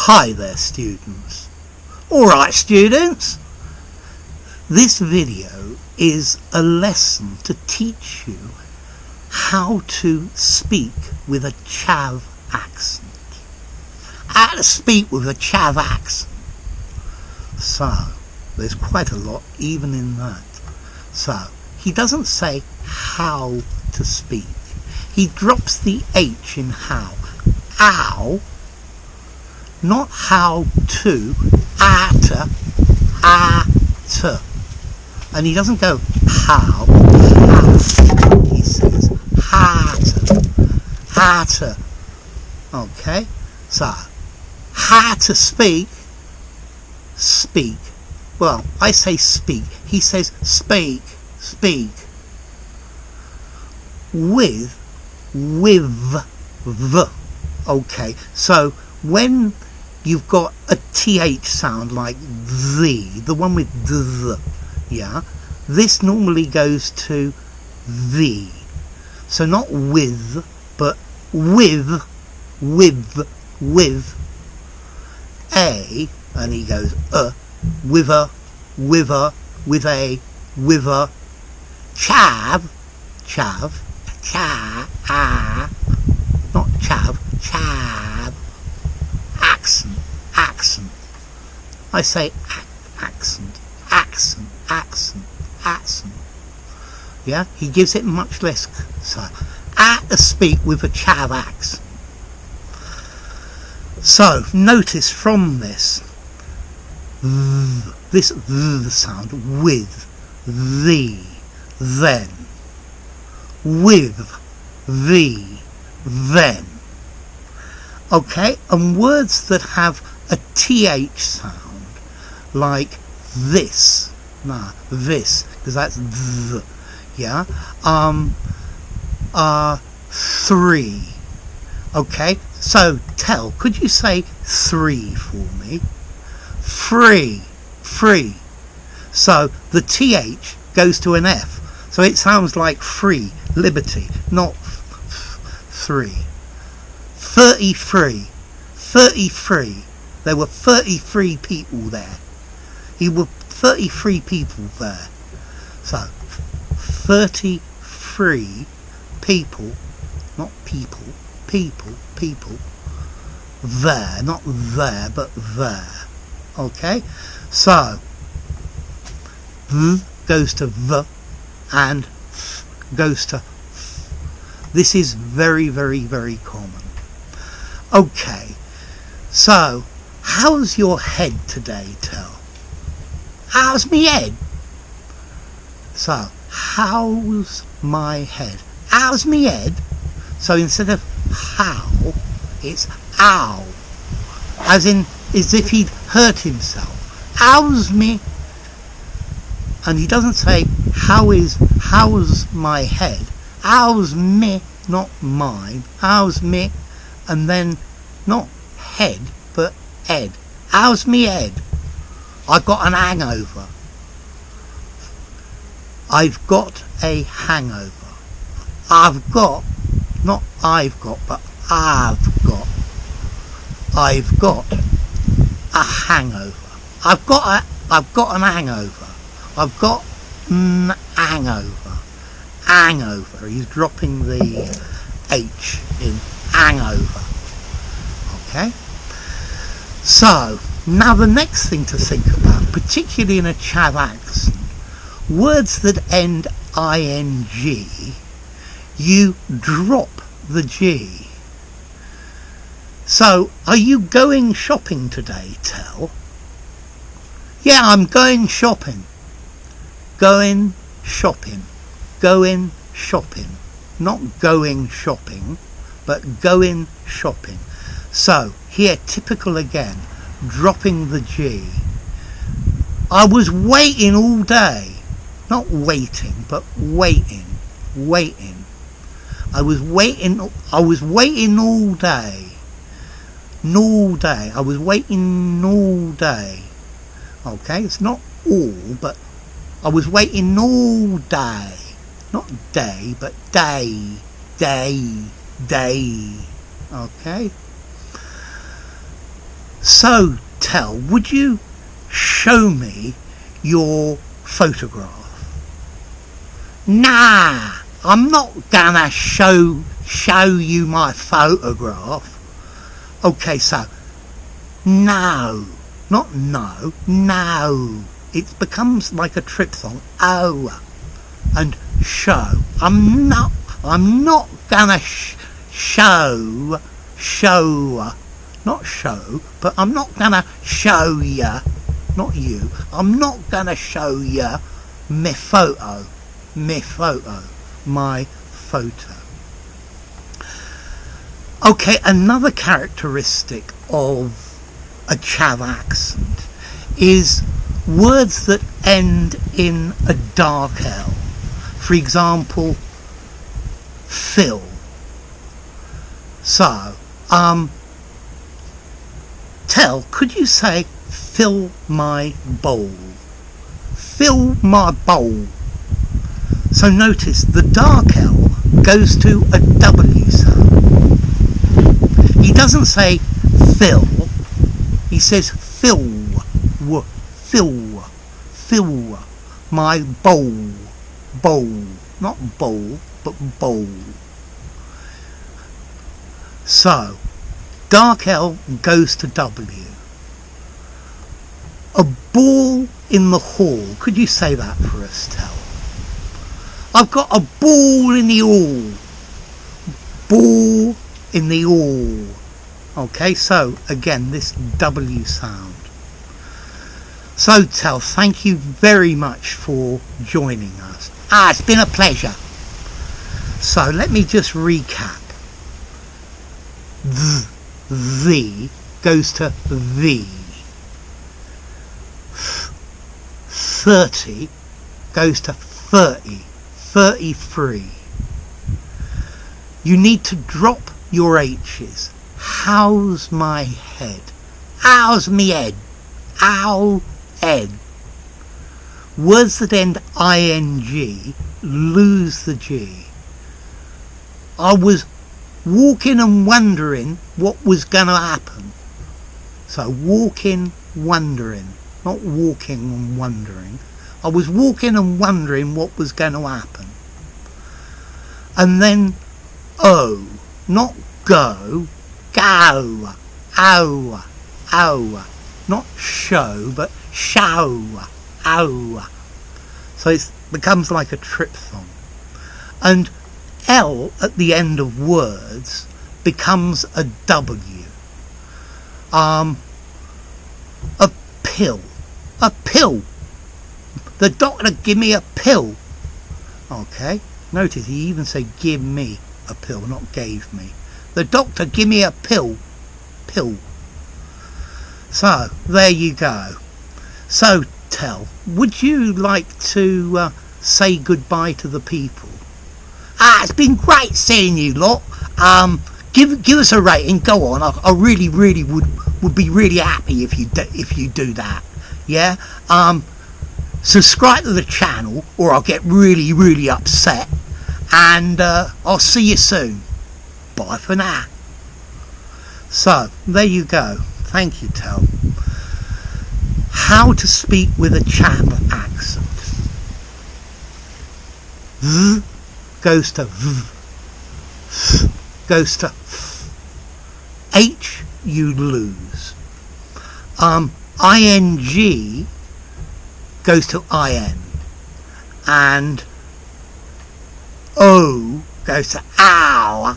Hi there, students. Alright, students, this video is a lesson to teach you how to speak with a Chav accent. How to speak with a Chav accent. So, there's quite a lot even in that. So, he doesn't say how to speak. He drops the H in how. Ow. Not how to, to, and he doesn't go how, he says to, okay, so, how to speak, well, I say speak, he says speak, with, okay, so, when you've got a TH sound like the one with the, yeah, this normally goes to the. So not with, but with a, and he goes with a, chav, not chav, accent. I say accent. Yeah, he gives it much less. So, to speak with a Chav accent. So, notice from this sound with, the, then, with, the, then. Okay, and words that have a TH sound, like this, because that's th, yeah, three, okay, so tell, could you say three for me? Free, so the TH goes to an F, so it sounds like free, liberty, not three. 33. There were 33 people there. There were 33 people there. So, 33 people, not people, there, not there, but there. Okay? So, goes to the and goes to. This is very, very, very common. Okay, so how's your head today, Tell? How's me head? So, how's my head? How's me head? So instead of how, it's ow, as if he'd hurt himself. How's me? And he doesn't say how's my head. How's me, not mine. How's me? And then not head, but head. How's me head? I've got an hangover. I've got a hangover. I've got, not I've got, but I've got a hangover. I've got an hangover. I've got an hangover. He's dropping the H in hangover. Okay, so now the next thing to think about, particularly in a Chav accent, words that end ing, you drop the G. So, are you going shopping today, Tell? Yeah, I'm going shopping. Going shopping. Not going shopping, but going shopping. So, here, typical again, dropping the G. I was waiting all day. Not waiting, but waiting. I was waiting all day. I was waiting all day. Okay, it's not all, but I was waiting all day. Not day, but day. Okay? So, Tell, would you show me your photograph? Nah, I'm not gonna show you my photograph. Okay, so no, not no, no. It becomes like a trip song. Oh, and show. I'm not gonna show, not show, but I'm not gonna show ya, not you. I'm not gonna show ya my photo. Okay, another characteristic of a Chav accent is words that end in a dark L. For example, fill. So, Tell, could you say fill my bowl? Fill my bowl. So notice the dark L goes to a W sound. He doesn't say fill, he says fill my bowl, not bowl, but bowl. So dark L goes to W. A ball in the hall. Could you say that for us, Tell? I've got a ball in the hall. Ball in the hall. Okay, so again, this W sound. So Tell, thank you very much for joining us. It's been a pleasure. So let me just recap. The goes to the. 30 goes to 30. 33. You need to drop your H's. How's my head? How's me head? Ow head. Words that end ing lose the G. I was walking and wondering what was going to happen. So walking, wondering, not walking and wondering. I was walking and wondering what was going to happen. And then O, not go, go, oh, not show, but show, oh. So it becomes like a trip song. And L at the end of words becomes a W. A pill. A pill. The doctor give me a pill. Okay. Notice he even said give me a pill, not gave me. The doctor give me a pill. Pill. So, there you go. So, Tell, would you like to say goodbye to the people? It's been great seeing you lot. Give us a rating. Go on. I really would be really happy if you do that. Yeah. Subscribe to the channel, or I'll get really upset. And I'll see you soon. Bye for now. So there you go. Thank you, Tell. How to speak with a Chav accent. V goes to V. Goes to F. H you lose. ing goes to in. And O goes to ow.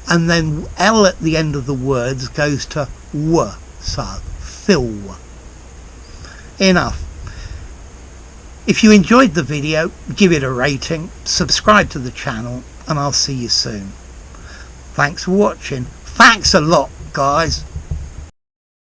And then L at the end of the words goes to w. So fill. Enough. If you enjoyed the video, give it a rating, subscribe to the channel, and I'll see you soon. Thanks for watching. Thanks a lot, guys.